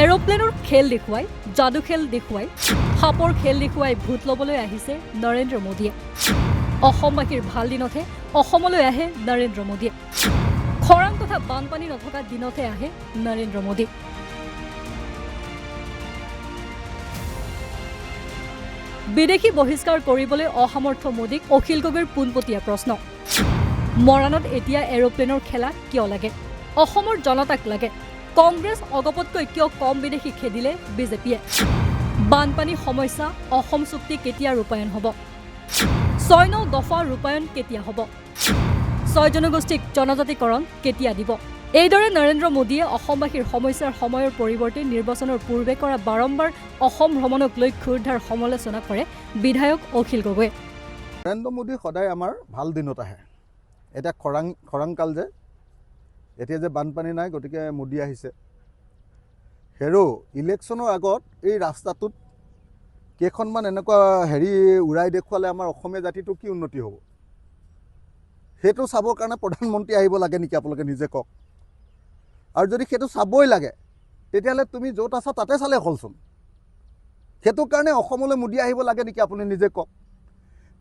এৰোপ্লেনৰ খেল দেখুৱাই যাদু খেল দেখুৱাই সাপৰ খেল দেখুৱাই ভোট ল'বলৈ আহিছে নৰেন্দ্ৰ মোদীয়ে। অসমবাসীৰ ভাল দিনতহে অসমলৈ আহে নৰেন্দ্ৰ মোদীয়ে। খৰাং তথা বানপানী নথকা দিনতহে আহে নৰেন্দ্ৰ মোদী। বিদেশী বহিষ্কাৰ কৰিবলৈ অসমৰ্থ মোদীক অখিল গগৈৰ পোনপটীয়া প্ৰশ্ন। মৰাণত এতিয়া এৰোপ্লেনৰ খেলা কিয় লাগে? অসমৰ জনতাক লাগে। কংগ্ৰেছ অগপতকৈ কিয় কম বিদেশী খেদিলে বিজেপিয়ে? বানপানী সমস্যা অসম চুক্তি কেতিয়া ৰূপায়ণ হ'ব? ৬-৯ দফা ৰূপায়ণ কেতিয়া হ'ব? ৬ জনগোষ্ঠীক জনজাতিকৰণ কেতিয়া দিব? এইদৰে নৰেন্দ্ৰ মোদীয়ে অসমবাসীৰ সমস্যাৰ সময়ৰ পৰিৱৰ্তে নিৰ্বাচনৰ পূৰ্বে কৰা বাৰম্বাৰ অসম ভ্ৰমণক লৈ ক্ষুৰধাৰ সমালোচনা কৰে বিধায়ক অখিল গগৈয়ে। নৰেন্দ্ৰ মোদী সদায় আমাৰ ভাল দিনত আহে। এতিয়া খৰাং কাল যে, এতিয়া যে বানপানী নাই, গতিকে মোদী আহিছে। হেৰো ইলেকশ্যনৰ আগত এই ৰাস্তাটোত কেইখনমান এনেকুৱা উৰাই দেখুৱালে আমাৰ অসমীয়া জাতিটো কি উন্নতি হ'ব? সেইটো চাবৰ কাৰণে প্ৰধানমন্ত্ৰী আহিব লাগে নেকি? আপোনালোকে নিজে কওক। আৰু যদি সেইটো চাবই লাগে, তেতিয়াহ'লে তুমি য'ত আছা তাতে চালে হ'লচোন। সেইটো কাৰণে অসমলৈ মোদী আহিব লাগে নেকি? আপুনি নিজে কওক।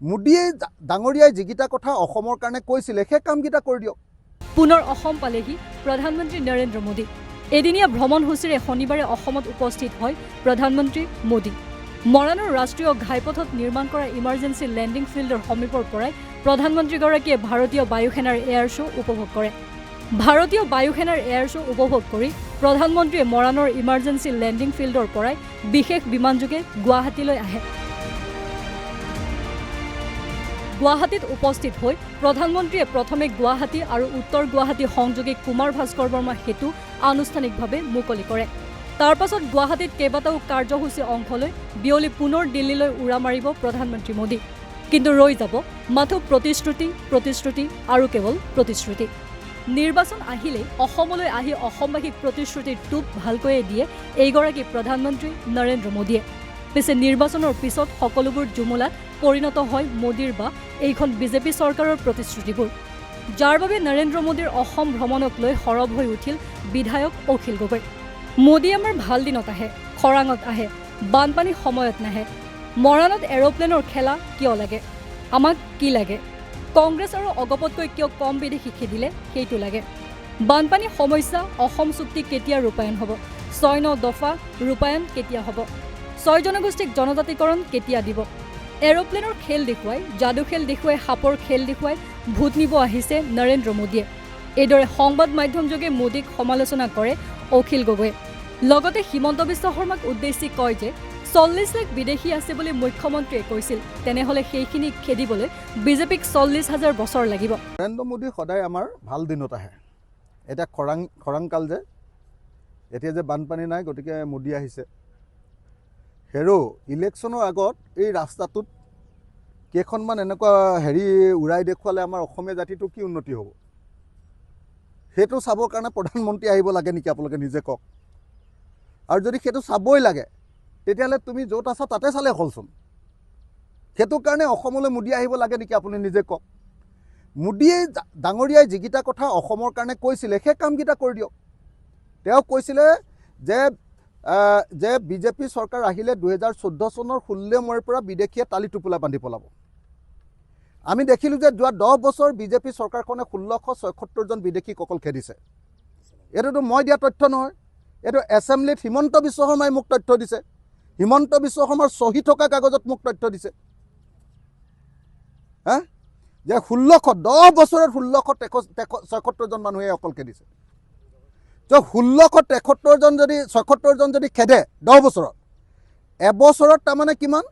মোদীয়ে ডাঙৰীয়াই যিকেইটা কথা অসমৰ কাৰণে কৈছিলে, সেই কামকেইটা কৰি দিয়ক। পুনৰ অসম পালেহি প্ৰধানমন্ত্ৰী নৰেন্দ্ৰ মোদী। এদিনীয়া ভ্ৰমণসূচীৰে শনিবাৰে অসমত উপস্থিত হয় প্ৰধানমন্ত্ৰী মোদী। মৰাণৰ ৰাষ্ট্ৰীয় ঘাইপথত নিৰ্মাণ কৰা ইমাৰ্জেঞ্চি লেণ্ডিং ফিল্ডৰ সমীপৰ পৰাই প্ৰধানমন্ত্ৰীগৰাকীয়ে ভাৰতীয় বায়ুসেনাৰ এয়াৰ শ্ব' উপভোগ কৰে। ভাৰতীয় বায়ুসেনাৰ এয়াৰ শ্ব' উপভোগ কৰি প্ৰধানমন্ত্ৰীয়ে মৰাণৰ ইমাৰ্জেঞ্চি লেণ্ডিং ফিল্ডৰ পৰাই বিশেষ বিমানযোগে গুৱাহাটীলৈ আহে। গুৱাহাটীত উপস্থিত হৈ প্ৰধানমন্ত্ৰীয়ে প্ৰথমে গুৱাহাটী আৰু উত্তৰ গুৱাহাটী সংযোগী কুমাৰ ভাস্কৰ বৰ্মা সেতু আনুষ্ঠানিকভাৱে মুকলি কৰে। তাৰ পাছত গুৱাহাটীত কেইবাটাও কাৰ্যসূচী অংশ লৈ বিয়লি পুনৰ দিল্লীলৈ উৰা মাৰিব প্ৰধানমন্ত্ৰী মোদী। কিন্তু ৰৈ যাব মাথো প্ৰতিশ্ৰুতি আৰু কেৱল প্ৰতিশ্ৰুতি। নিৰ্বাচন আহিলেই অসমলৈ আহি অসমবাসীক প্ৰতিশ্ৰুতিৰ টোপ ভালকৈয়ে দিয়ে এইগৰাকী প্ৰধানমন্ত্ৰী নৰেন্দ্ৰ মোদীয়ে। পিছে নিৰ্বাচনৰ পিছত সকলোবোৰ জুমুলাত পৰিণত হয় মোদীৰ বা এইখন বিজেপি চৰকাৰৰ প্ৰতিশ্ৰুতিবোৰ, যাৰ বাবে নৰেন্দ্ৰ মোদীৰ অসম ভ্ৰমণক লৈ সৰব হৈ উঠিল বিধায়ক অখিল গগৈ। মোদী আমাৰ ভাল দিনত আহে, খৰাঙত আহে, বানপানীৰ সময়ত নাহে। মৰাণত এৰোপ্লেনৰ খেলা কিয় লাগে? আমাক কি লাগে? কংগ্ৰেছ আৰু অগপতকৈ কিয় কম বিদেশী খেদিলে সেইটো লাগে। বানপানী সমস্যা অসম চুক্তি কেতিয়া ৰূপায়ণ হ'ব? ৬-৯ দফা ৰূপায়ণ কেতিয়া হ'ব? ৬ জনগোষ্ঠীক জনজাতিকৰণ কেতিয়া দিব? এৰোপ্লেনৰ খেল দেখুৱাই যাদু খেল দেখুৱাই সাপৰ খেল দেখুৱাই ভোট নিব আহিছে নৰেন্দ্ৰ মোদীয়ে। এইদৰে সংবাদ মাধ্যমযোগে মোদীক সমালোচনা কৰে অখিল গগৈয়ে। লগতে হিমন্ত বিশ্ব শৰ্মাক উদ্দেশ্যি কয় যে ৪০ লাখ বিদেশী আছে বুলি মুখ্যমন্ত্ৰীয়ে কৈছিল, তেনেহ'লে সেইখিনি খেদিবলৈ বিজেপিক ৪০,০০০ বছৰ লাগিব। নৰেন্দ্ৰ মোদী সদায় আমাৰ ভাল দিনত আহে। এতিয়া খৰাং কাল যে, এতিয়া যে বানপানী নাই, গতিকে মোদী আহিছে। হেৰো ইলেকশ্যনৰ আগত এই ৰাস্তাটোত কেইখনমান এনেকুৱা উৰাই দেখুৱালে আমাৰ অসমীয়া জাতিটো কি উন্নতি হ'ব? সেইটো চাবৰ কাৰণে প্ৰধানমন্ত্ৰী আহিব লাগে নেকি? আপোনালোকে নিজে কওক। আৰু যদি সেইটো চাবই লাগে, তেতিয়াহ'লে তুমি য'ত আছা তাতে চালে হ'লচোন। সেইটো কাৰণে অসমলৈ মোদী আহিব লাগে নেকি? আপুনি নিজে কওক। মোদীয়ে ডাঙৰীয়াই যিকেইটা কথা অসমৰ কাৰণে কৈছিলে, সেই কামকেইটা কৰি দিয়ক। তেওঁ কৈছিলে যে বিজেপি চৰকাৰ আহিলে ২০১৪ চনৰ ১৬ মে'ৰ পৰা বিদেশীয়ে টালি টোপোলা বান্ধি পলাব। আমি দেখিলোঁ যে যোৱা ১০ বছৰ বিজেপি চৰকাৰখনে ১৬৭৬ জন বিদেশীক অকল খেদিছে। এইটোতো মই দিয়া তথ্য নহয়, এইটো এছেম্বলিত হিমন্ত বিশ্ব শৰ্মাই মোক তথ্য দিছে। হিমন্ত বিশ্ব শৰ্মাৰ চহী থকা কাগজত মোক তথ্য দিছে। যে ১৬ বছৰত ১৬৭৬ জন মানুহে অকল খেদিছে। তো ১৬৭৬ জন যদি খেদে ১০ বছৰত, এবছৰত তাৰমানে কিমান?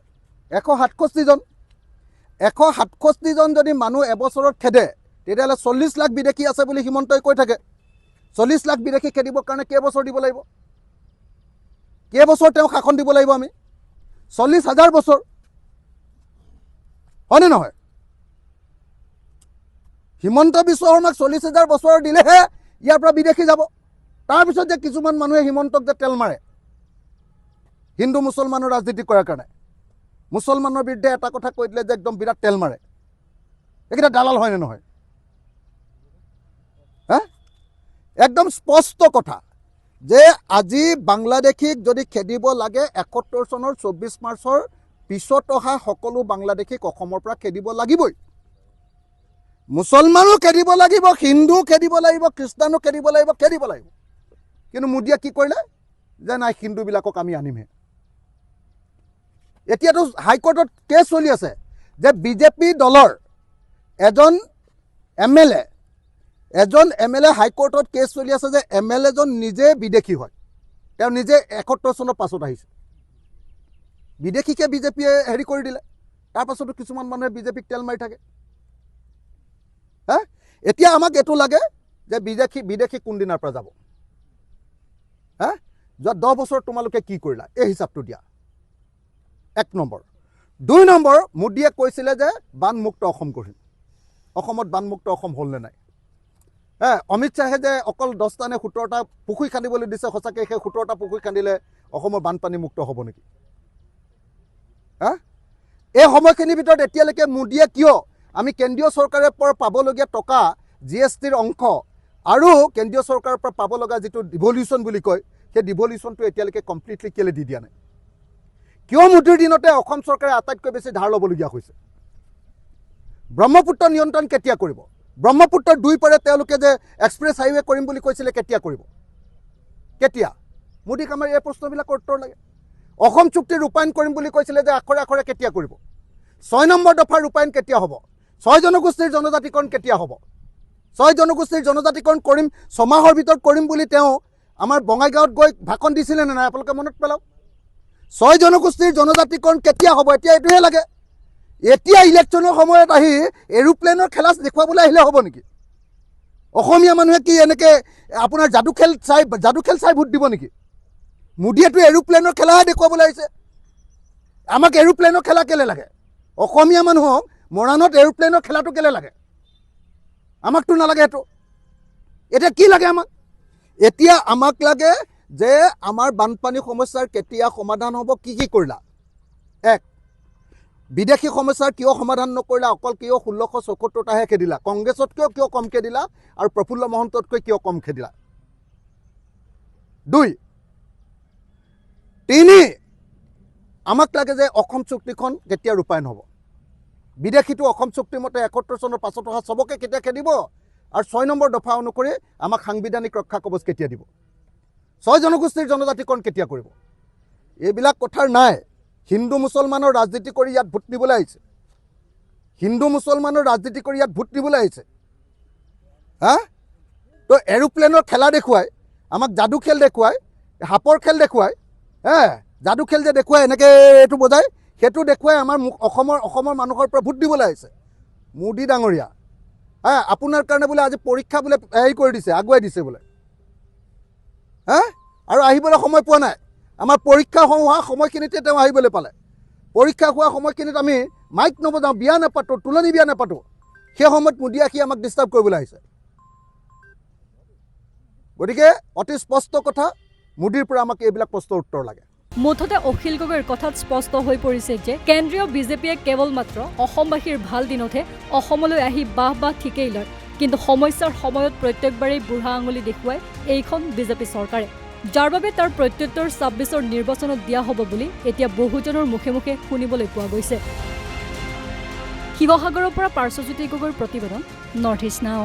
১৬৭ জন। ১৬৭ জন যদি মানুহ এবছৰত খেদে, তেতিয়াহ'লে ৪০ লাখ বিদেশী আছে বুলি হিমন্তই কৈ থাকে। ৪০ লাখ বিদেশী খেদিবৰ কাৰণে কেইবছৰ দিব লাগিব? কেইবছৰ তেওঁ শাসন দিব লাগিব? আমি ৪০,০০০ বছৰ, হয়নে নহয়? হিমন্ত বিশ্ব শৰ্মাক ৪০,০০০ বছৰ দিলেহে ইয়াৰ পৰা বিদেশী যাব। তাৰপিছত যে কিছুমান মানুহে হিমন্তক যে তেল মাৰে হিন্দু মুছলমানৰ ৰাজনীতি কৰাৰ কাৰণে, মুছলমানৰ বিৰুদ্ধে এটা কথা কৈ দিলে যে একদম বিৰাট তেল মাৰে, এইকেইটা দালাল হয়নে নহয়? একদম স্পষ্ট কথা যে আজি বাংলাদেশীক যদি খেদিব লাগে 71 চনৰ 24 মাৰ্চৰ পিছত অহা সকলো বাংলাদেশীক অসমৰ পৰা খেদিব লাগিবই। মুছলমানো খেদিব লাগিব, হিন্দু খেদিব লাগিব, খ্ৰীষ্টানো খেদিব লাগিব। কিন্তু মোদীয়ে কি কৰিলে যে নাই হিন্দুবিলাকক আমি আনিমহে। এতিয়াতো হাইকোৰ্টত কেছ চলি আছে যে বিজেপি দলৰ এজন এম এল এ হাইকোৰ্টত কেছ চলি আছে যে MLA জন নিজে বিদেশী হয়, তেওঁ নিজে 71 চনৰ পাছত আহিছে। বিদেশীকে বিজেপিয়ে হেৰি কৰি দিলে, তাৰ পাছতো কিছুমান মানুহে বিজেপিক তেল মাৰি থাকে। এতিয়া আমাক এইটো লাগে যে বিদেশী কোনদিনাৰ পৰা যাব। যোৱা 10 বছৰ তোমালোকে কি কৰিলা এই হিচাপটো দিয়া। 1 নম্বৰ। 2 নম্বৰ, মোদীয়ে কৈছিলে যে বানমুক্ত অসম কৰিম। অসমত বানমুক্ত অসম হ'ল নে নাই? অমিত শ্বাহে যে অকল 10টা নে 17টা পুখুৰী খান্দিবলৈ দিছে, সঁচাকৈ সেই 17টা পুখুৰী খান্দিলে অসমৰ বানপানী মুক্ত হ'ব নেকি? এই সময়খিনিৰ ভিতৰত এতিয়ালৈকে মোদীয়ে কিয় আমি কেন্দ্ৰীয় চৰকাৰৰ পৰা পাবলগীয়া টকা GSTৰ অংশ আৰু কেন্দ্ৰীয় চৰকাৰৰ পৰা পাব লগা যিটো ডিভলিউশ্যন বুলি কয়, সেই ডিভলিউশ্যনটো এতিয়ালৈকে কমপ্লিটলি কেলৈ দি দিয়া নাই? কিয় মোদীৰ দিনতে অসম চৰকাৰে আটাইতকৈ বেছি ধাৰ ল'বলগীয়া হৈছে? ব্ৰহ্মপুত্ৰ নিয়ন্ত্ৰণ কেতিয়া কৰিব? ব্ৰহ্মপুত্ৰৰ 2 পাৰে তেওঁলোকে যে এক্সপ্ৰেছ হাইৱে কৰিম বুলি কৈছিলে, কেতিয়া কৰিব? কেতিয়া? মোদীক আমাৰ এই প্ৰশ্নবিলাকৰ উত্তৰ লাগে। অসম চুক্তি ৰূপায়ণ কৰিম বুলি কৈছিলে যে আখৰে আখৰে কেতিয়া কৰিব? 6 নম্বৰ দফাৰ ৰূপায়ণ কেতিয়া হ'ব? 6 জনগোষ্ঠীৰ জনজাতিকৰণ কেতিয়া হ'ব? 6 জনগোষ্ঠীৰ জনজাতিকৰণ কৰিম, 6 মাহৰ ভিতৰত কৰিম বুলি তেওঁ আমাৰ বঙাইগাঁৱত গৈ ভাষণ দিছিলে নে নাই? আপোনালোকে মনত পেলাওক। 6 জনগোষ্ঠীৰ জনজাতিকৰণ কেতিয়া হ'ব? এতিয়া এইটোহে লাগে। এতিয়া ইলেকশ্যনৰ সময়ত আহি এৰোপ্লেনৰ খেলা দেখুৱাবলৈ আহিলে হ'ব নেকি? অসমীয়া মানুহে কি এনেকৈ আপোনাৰ যাদু খেল চাই ভোট দিব নেকি? মোদীয়েতো এৰোপ্লেনৰ খেলাহে দেখুৱাবলৈ আহিছে। আমাক এৰোপ্লেনৰ খেলা কেলৈ লাগে? অসমীয়া মানুহক মৰাণত এৰোপ্লেনৰ খেলাটো কেলৈ লাগে? আমাকতো নালাগে সেইটো। এতিয়া কি লাগে আমাক? এতিয়া আমাক লাগে যে আমাৰ বানপানী সমস্যাৰ কেতিয়া সমাধান হ'ব, কি কৰিলা? 1, বিদেশী সমস্যাৰ কিয় সমাধান নকৰিলা? অকল কিয় 1674টাহে খেদিলা? কংগ্ৰেছতকৈ কিয় কমকৈ দিলা আৰু প্ৰফুল্ল মহন্ততকৈ কিয় কম খেদিলা? 2, 3, আমাক লাগে যে অসম চুক্তিখন কেতিয়া ৰূপায়ণ হ'ব? বিদেশীটো অসম চুক্তি মতে 71 চনৰ পাছত অহা চবকে কেতিয়া খেদিব? আৰু 6 নম্বৰ দফা অনুসৰি আমাক সাংবিধানিক ৰক্ষা কবচ কেতিয়া দিব? 6 জনগোষ্ঠীৰ জনজাতিকৰণ কেতিয়া কৰিব? এইবিলাক কথাৰ নাই। হিন্দু মুছলমানৰ ৰাজনীতি কৰি ইয়াত ভোট নিবলৈ আহিছে। তো এৰোপ্লেনৰ খেলা দেখুৱাই, আমাক যাদু খেল দেখুৱাই, সাপৰ খেল দেখুৱাই, যাদু খেল যে দেখুৱাই এনেকৈ এইটো বজাই, সেইটো দেখুৱাই আমাৰ অসমৰ মানুহৰ পৰা ভোট দিবলৈ আহিছে। মোদী ডাঙৰীয়া, আপোনাৰ কাৰণে বোলে আজি পৰীক্ষা বোলে হেৰি কৰি দিছে, আগুৱাই দিছে বোলে। আৰু আহিবলৈ সময় পোৱা নাই। আমাৰ পৰীক্ষা হোৱা সময়খিনিতে তেওঁ আহিবলৈ পালে। পৰীক্ষা হোৱা সময়খিনিত আমি মাইক নবজাওঁ, বিয়া নাপাতোঁ, তোলনি বিয়া নাপাতোঁ, সেই সময়ত মোদী আহি আমাক ডিষ্টাৰ্ব কৰিবলৈ আহিছে। গতিকে অতি স্পষ্ট কথা, মোদীৰ পৰা আমাক এইবিলাক প্ৰশ্নৰ উত্তৰ লাগে। মুঠতে অখিল গগৈৰ কথাত স্পষ্ট হৈ পৰিছে যে কেন্দ্ৰীয় বিজেপিয়ে কেৱল মাত্ৰ অসমবাসীৰ ভাল দিনতহে অসমলৈ আহি বাহ ঠিকেই লয়, কিন্তু সমস্যাৰ সময়ত প্ৰত্যেকবাৰেই বুঢ়া আঙুলি দেখুৱাই এইখন বিজেপি চৰকাৰে, যাৰ বাবে তাৰ প্ৰত্যুত্তৰ 26ৰ নিৰ্বাচনত দিয়া হ'ব বুলি এতিয়া বহুজনৰ মুখে মুখে শুনিবলৈ পোৱা গৈছে। শিৱসাগৰৰ পৰা পাৰ্শ্বজ্যোতি গগৈৰ প্ৰতিবেদন, নৰ্থ ইষ্ট নাও।